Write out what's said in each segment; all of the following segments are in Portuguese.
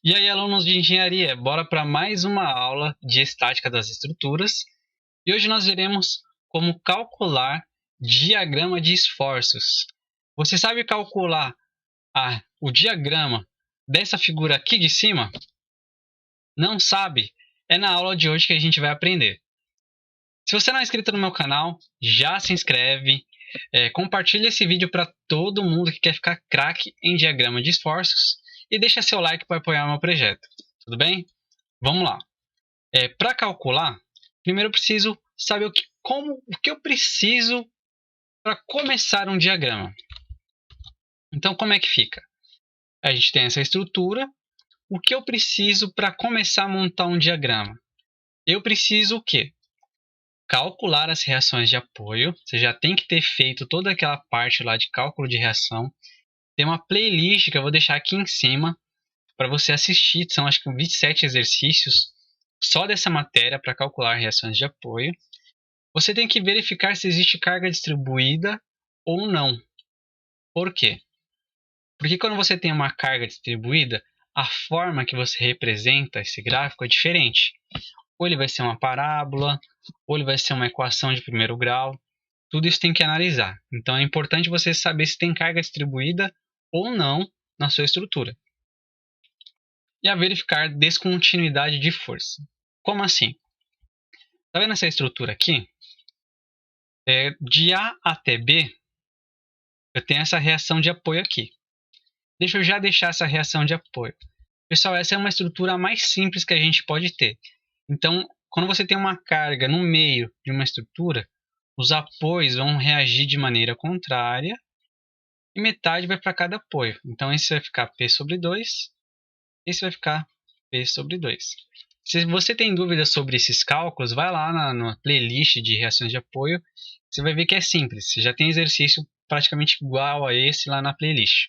E aí, alunos de engenharia, bora para mais uma aula de estática das estruturas. E hoje nós veremos como calcular diagrama de esforços. Você sabe calcular o diagrama dessa figura aqui de cima? Não sabe? É na aula de hoje que a gente vai aprender. Se você não é inscrito no meu canal, já se inscreve, compartilha esse vídeo para todo mundo que quer ficar craque em diagrama de esforços e deixa seu like para apoiar o meu projeto. Tudo bem? Vamos lá. Para calcular, primeiro eu preciso saber o que eu preciso para começar um diagrama. Então, como é que fica? A gente tem essa estrutura. O que eu preciso para começar a montar um diagrama? Eu preciso o quê? Calcular as reações de apoio. Você já tem que ter feito toda aquela parte lá de cálculo de reação. Tem uma playlist que eu vou deixar aqui em cima para você assistir. São acho que 27 exercícios só dessa matéria para calcular reações de apoio. Você tem que verificar se existe carga distribuída ou não. Por quê? Porque quando você tem uma carga distribuída, a forma que você representa esse gráfico é diferente. Ou ele vai ser uma parábola, ou ele vai ser uma equação de primeiro grau. Tudo isso tem que analisar. Então é importante você saber se tem carga distribuída ou não na sua estrutura. E a verificar descontinuidade de força. Como assim? Está vendo essa estrutura aqui? De A até B, eu tenho essa reação de apoio aqui. Deixa eu já deixar essa reação de apoio. Pessoal, essa é uma estrutura mais simples que a gente pode ter. Então, quando você tem uma carga no meio de uma estrutura, os apoios vão reagir de maneira contrária e metade vai para cada apoio. Então, esse vai ficar P sobre 2, esse vai ficar P sobre 2. Se você tem dúvidas sobre esses cálculos, vai lá na playlist de reações de apoio. Você vai ver que é simples. Você já tem exercício praticamente igual a esse lá na playlist.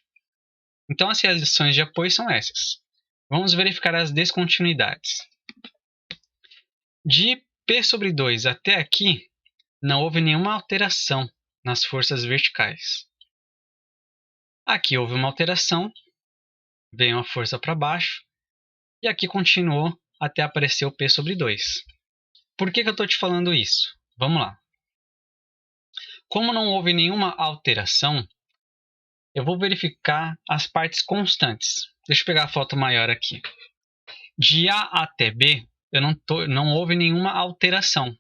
Então, as reações de apoio são essas. Vamos verificar as descontinuidades. De P sobre 2 até aqui, não houve nenhuma alteração nas forças verticais. Aqui houve uma alteração, veio uma força para baixo, e aqui continuou até aparecer o P sobre 2. Por que eu estou te falando isso? Vamos lá. Como não houve nenhuma alteração, eu vou verificar as partes constantes. Deixa eu pegar a foto maior aqui. De A até B, não houve nenhuma alteração.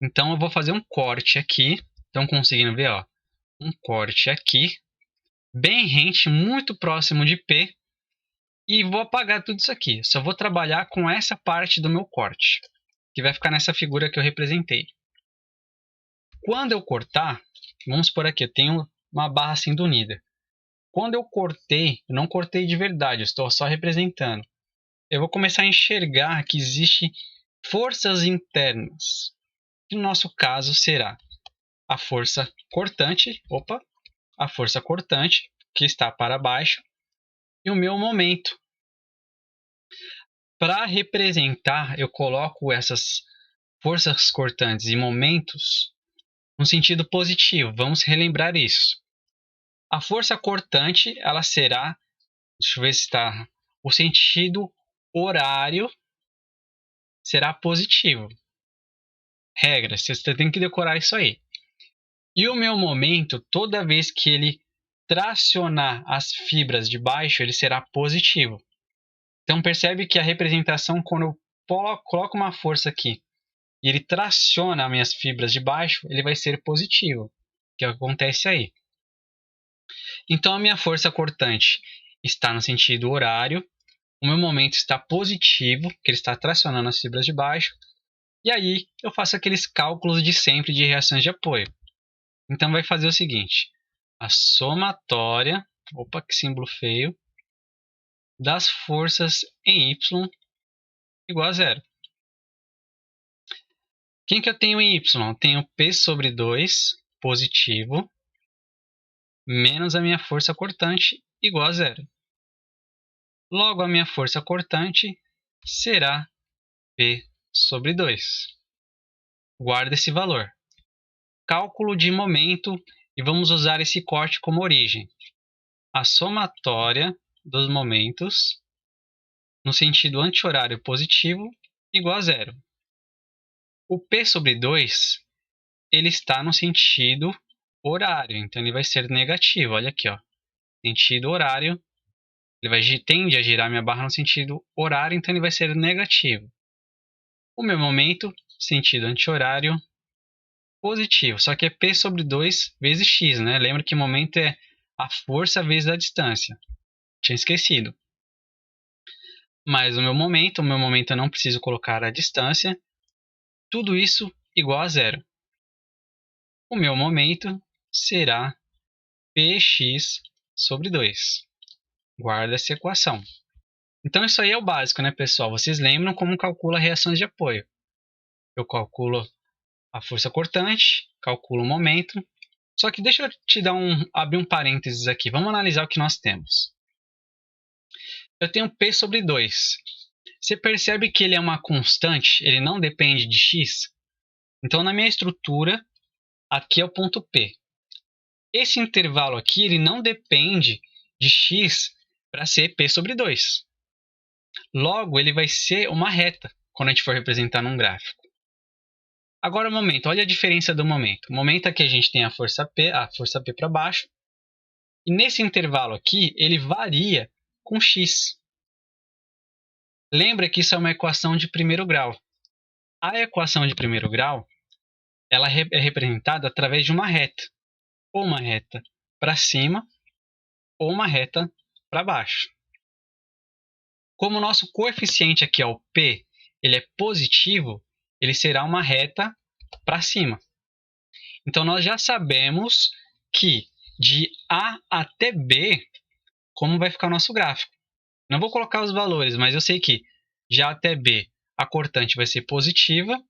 Então, eu vou fazer um corte aqui. Estão conseguindo ver? Ó, um corte aqui, bem rente, muito próximo de P. E vou apagar tudo isso aqui. Só vou trabalhar com essa parte do meu corte, que vai ficar nessa figura que eu representei. Quando eu cortar, vamos por aqui, eu tenho uma barra sendo unida. Quando eu cortei, eu não cortei de verdade, eu estou só representando. Eu vou começar a enxergar que existem forças internas. Que no nosso caso será a força cortante, a força cortante, que está para baixo, e o meu momento. Para representar, eu coloco essas forças cortantes e momentos no sentido positivo. Vamos relembrar isso. A força cortante, ela será, deixa eu ver se está, o sentido horário será positivo. Regra, você tem que decorar isso aí. E o meu momento, toda vez que ele tracionar as fibras de baixo, ele será positivo. Então percebe que a representação, quando eu coloco uma força aqui e ele traciona as minhas fibras de baixo, ele vai ser positivo, que é o que acontece aí. Então a minha força cortante está no sentido horário, o meu momento está positivo, que ele está tracionando as fibras de baixo, e aí eu faço aqueles cálculos de sempre de reações de apoio. Então vai fazer o seguinte, a somatória, que símbolo feio, das forças em Y igual a zero. Quem que eu tenho em Y? Eu tenho P sobre 2 positivo menos a minha força cortante igual a zero. Logo, a minha força cortante será P sobre 2. Guarda esse valor. Cálculo de momento e vamos usar esse corte como origem. A somatória dos momentos no sentido anti-horário positivo igual a zero. O P sobre 2, ele está no sentido horário, então ele vai ser negativo. Olha aqui, ó. Sentido horário, tende a girar minha barra no sentido horário, então ele vai ser negativo. O meu momento, sentido anti-horário, positivo. Só que é P sobre 2 vezes x, né? Lembra que momento é a força vezes a distância. Tinha esquecido. Mas o meu momento eu não preciso colocar a distância. Tudo isso igual a zero. O meu momento será Px sobre 2. Guarda essa equação. Então isso aí é o básico, né, pessoal? Vocês lembram como calcula reações de apoio. Eu calculo a força cortante, calculo o momento. Só que deixa eu abrir um parênteses aqui. Vamos analisar o que nós temos. Eu tenho P sobre 2. Você percebe que ele é uma constante, ele não depende de x? Então, na minha estrutura, aqui é o ponto P. Esse intervalo aqui, ele não depende de x para ser P sobre 2. Logo, ele vai ser uma reta quando a gente for representar num gráfico. Agora o momento, olha a diferença do momento. O momento aqui a gente tem a força P para baixo. E nesse intervalo aqui, ele varia com x. Lembra que isso é uma equação de primeiro grau. A equação de primeiro grau, ela é representada através de uma reta. Ou uma reta para cima, ou uma reta para baixo. Como o nosso coeficiente aqui é o P, ele é positivo, ele será uma reta para cima. Então, nós já sabemos que de A até B, como vai ficar o nosso gráfico. Não vou colocar os valores, mas eu sei que de A até B, a cortante vai ser positiva.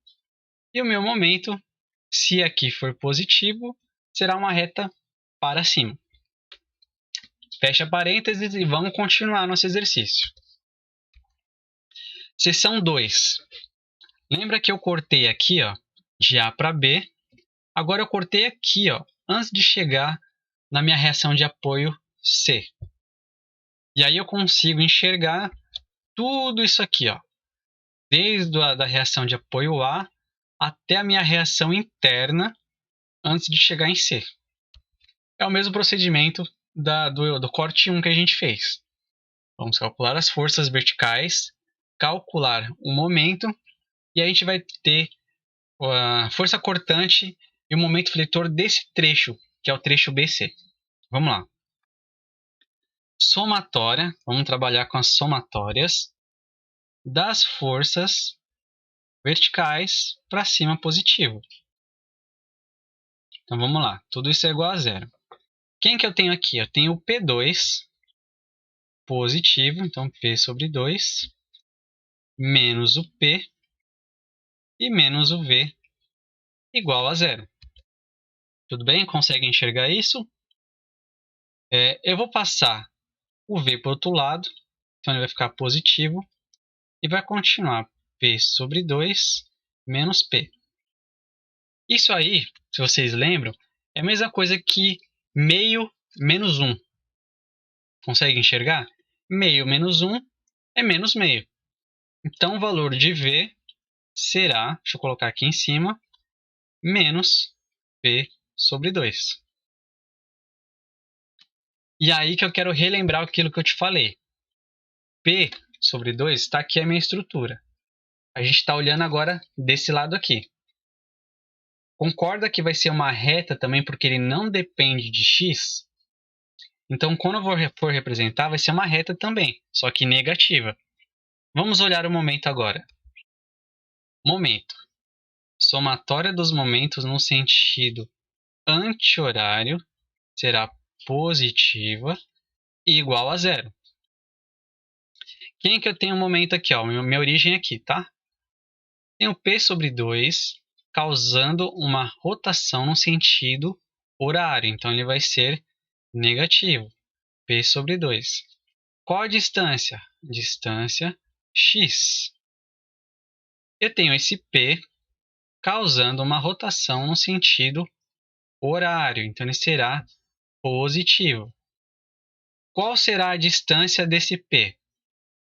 E o meu momento, se aqui for positivo, será uma reta para cima. Fecha parênteses e vamos continuar nosso exercício. Seção 2. Lembra que eu cortei aqui, ó, de A para B. Agora eu cortei aqui, ó, antes de chegar na minha reação de apoio C. E aí eu consigo enxergar tudo isso aqui, ó, desde a da reação de apoio A até a minha reação interna antes de chegar em C. É o mesmo procedimento do corte 1 que a gente fez. Vamos calcular as forças verticais, calcular o momento, e a gente vai ter a força cortante e o momento fletor desse trecho, que é o trecho BC. Vamos lá. Somatória, vamos trabalhar com as somatórias das forças verticais para cima positivo. Então vamos lá, tudo isso é igual a zero. Quem que eu tenho aqui? Eu tenho o P2 positivo, então P sobre 2, menos o P e menos o V igual a zero. Tudo bem? Consegue enxergar isso? Eu vou passar o V para o outro lado, então ele vai ficar positivo e vai continuar P sobre 2 menos P. Isso aí, se vocês lembram, é a mesma coisa que meio menos 1. Consegue enxergar? Meio menos 1 é menos meio. Então, o valor de V será, deixa eu colocar aqui em cima, menos P sobre 2. E aí que eu quero relembrar aquilo que eu te falei. P sobre 2 está aqui a minha estrutura. A gente está olhando agora desse lado aqui. Concorda que vai ser uma reta também porque ele não depende de x? Então, quando eu for representar, vai ser uma reta também, só que negativa. Vamos olhar o momento agora. Momento. Somatória dos momentos no sentido anti-horário será positiva e igual a zero. Quem que eu tenho um momento aqui? Ó, minha origem aqui, tá? Tenho P sobre 2 causando uma rotação no sentido horário. Então, ele vai ser negativo. P sobre 2. Qual a distância? Distância x. Eu tenho esse P causando uma rotação no sentido horário. Então, ele será positivo. Qual será a distância desse P?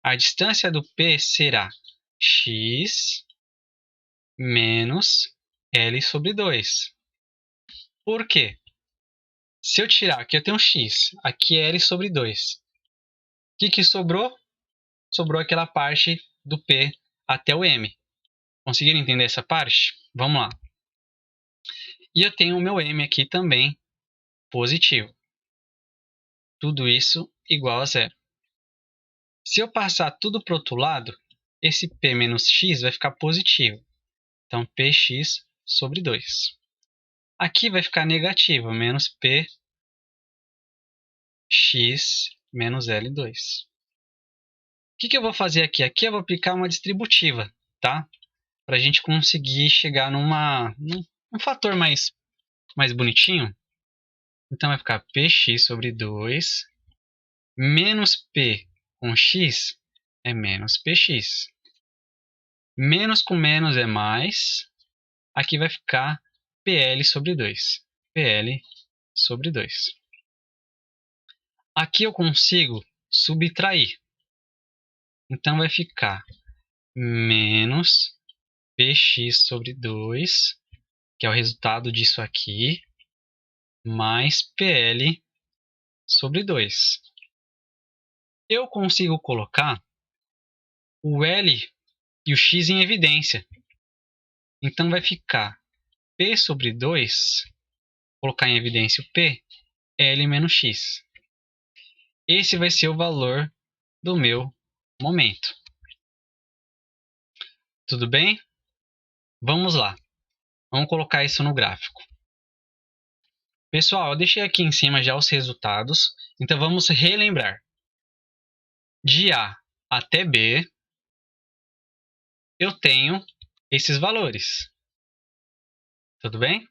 a distância do P será x menos L sobre 2. Por quê? Se eu tirar, aqui eu tenho x, aqui é L sobre 2. O que sobrou? Sobrou aquela parte do P até o M. Conseguiram entender essa parte? Vamos lá. E eu tenho o meu M aqui também positivo. Tudo isso igual a zero. Se eu passar tudo para o outro lado, esse P menos x vai ficar positivo. Então, Px sobre 2. Aqui vai ficar negativo, menos Px menos L2. O que eu vou fazer aqui? Aqui eu vou aplicar uma distributiva, tá? Para a gente conseguir chegar num fator mais bonitinho. Então, vai ficar Px sobre 2 menos P com x é menos Px. Menos com menos é mais. Aqui vai ficar PL sobre 2. PL sobre 2. Aqui eu consigo subtrair. Então, vai ficar menos Px sobre 2, que é o resultado disso aqui, mais PL sobre 2. Eu consigo colocar o L e o x em evidência. Então, vai ficar P sobre 2, colocar em evidência o P, L menos x. Esse vai ser o valor do meu momento. Tudo bem? Vamos lá. Vamos colocar isso no gráfico. Pessoal, eu deixei aqui em cima já os resultados. Então, vamos relembrar. De A até B, eu tenho esses valores. Tudo bem?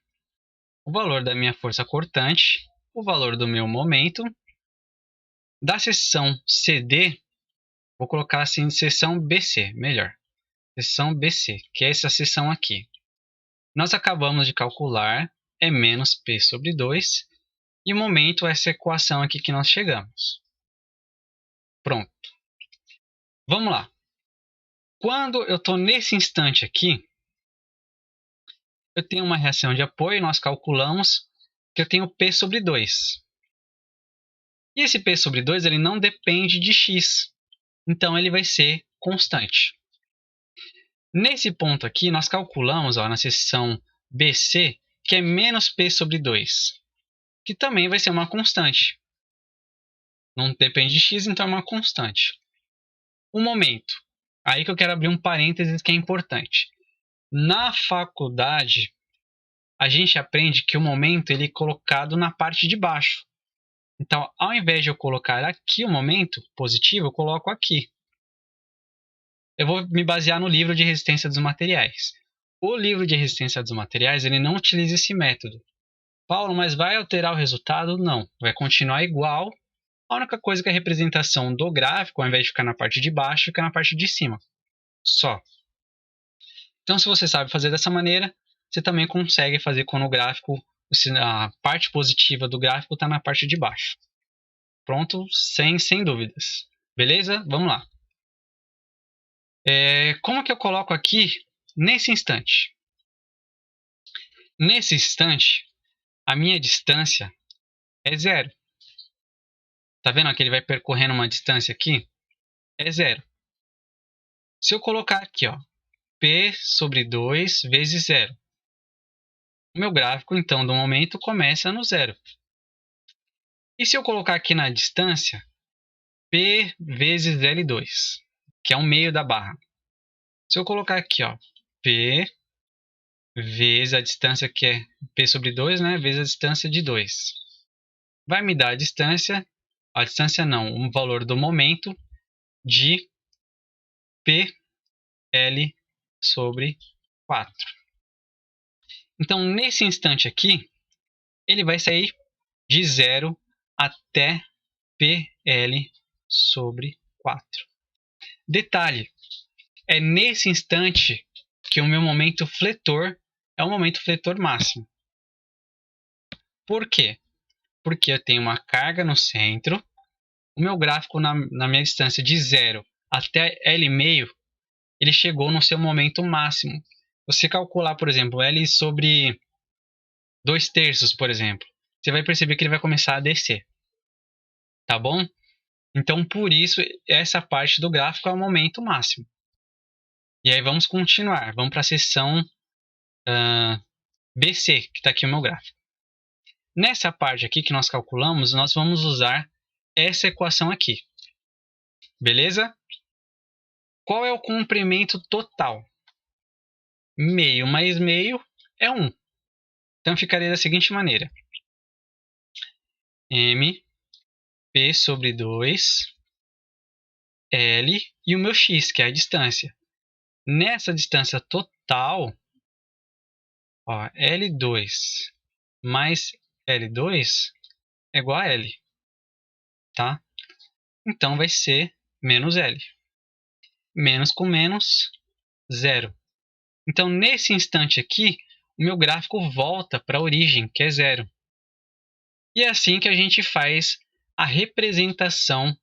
O valor da minha força cortante, o valor do meu momento. Da seção CD, vou colocar assim, seção BC, melhor. Seção BC, que é essa seção aqui. Nós acabamos de calcular, é menos P sobre 2, e o momento é essa equação aqui que nós chegamos. Pronto. Vamos lá. Quando eu estou nesse instante aqui, eu tenho uma reação de apoio, nós calculamos que eu tenho P sobre 2. E esse P sobre 2 ele não depende de x, então ele vai ser constante. Nesse ponto aqui, nós calculamos na seção BC, que é menos P sobre 2, que também vai ser uma constante. Não depende de x, então é uma constante. O momento. Aí que eu quero abrir um parênteses que é importante. Na faculdade, a gente aprende que o momento ele é colocado na parte de baixo. Então, ao invés de eu colocar aqui o momento positivo, eu coloco aqui. Eu vou me basear no livro de resistência dos materiais. O livro de resistência dos materiais ele não utiliza esse método. Paulo, mas vai alterar o resultado? Não, vai continuar igual. A única coisa que a representação do gráfico, ao invés de ficar na parte de baixo, fica na parte de cima. Só. Então, se você sabe fazer dessa maneira, você também consegue fazer quando o gráfico, a parte positiva do gráfico está na parte de baixo. Pronto, sem dúvidas. Beleza? Vamos lá. Como que eu coloco aqui nesse instante? Nesse instante, a minha distância é zero. Tá vendo que ele vai percorrendo uma distância aqui? É zero. Se eu colocar aqui, ó, P sobre 2 vezes zero. O meu gráfico, então, do momento começa no zero. E se eu colocar aqui na distância, P vezes L2, que é o meio da barra. Se eu colocar aqui, ó, P vezes a distância que é P sobre 2, né, vezes a distância de 2. Vai me dar a distância não, o valor do momento de PL sobre 4. Então, nesse instante aqui, ele vai sair de 0 até PL sobre 4. Detalhe, é nesse instante que o meu momento fletor é o momento fletor máximo. Por quê? Porque eu tenho uma carga no centro, o meu gráfico na minha distância de 0 até L,5, ele chegou no seu momento máximo. Você calcular, por exemplo, L sobre 2/3, por exemplo, você vai perceber que ele vai começar a descer. Tá bom? Então, por isso, essa parte do gráfico é o momento máximo. E aí vamos continuar. Vamos para a seção BC, que está aqui o meu gráfico. Nessa parte aqui que nós calculamos, nós vamos usar essa equação aqui. Beleza? Qual é o comprimento total? Meio mais meio é 1. Então, ficaria da seguinte maneira. M, P sobre 2, L e o meu X, que é a distância. Nessa distância total, ó, L2 mais L2 é igual a L. Tá? Então, vai ser menos L. Menos com menos, 0. Então, nesse instante aqui, o meu gráfico volta para a origem, que é 0. E é assim que a gente faz a representação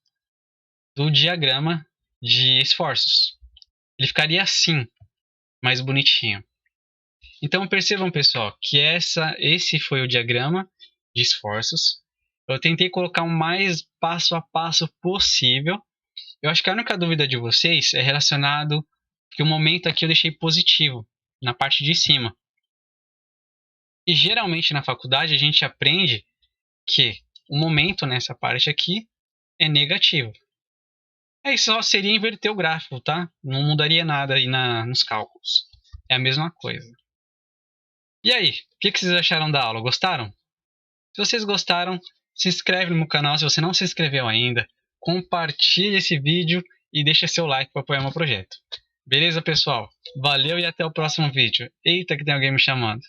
do diagrama de esforços. Ele ficaria assim, mais bonitinho. Então, percebam, pessoal, que esse foi o diagrama de esforços. Eu tentei colocar o mais passo a passo possível. Eu acho que a única dúvida de vocês é relacionado que o momento aqui eu deixei positivo, na parte de cima. E geralmente na faculdade a gente aprende que o momento nessa parte aqui é negativo. Aí só seria inverter o gráfico, tá? Não mudaria nada aí nos cálculos. É a mesma coisa. E aí, o que vocês acharam da aula? Gostaram? Se vocês gostaram, se inscreve no meu canal se você não se inscreveu ainda. Compartilhe esse vídeo e deixa seu like para apoiar meu projeto. Beleza, pessoal? Valeu e até o próximo vídeo. Eita, que tem alguém me chamando.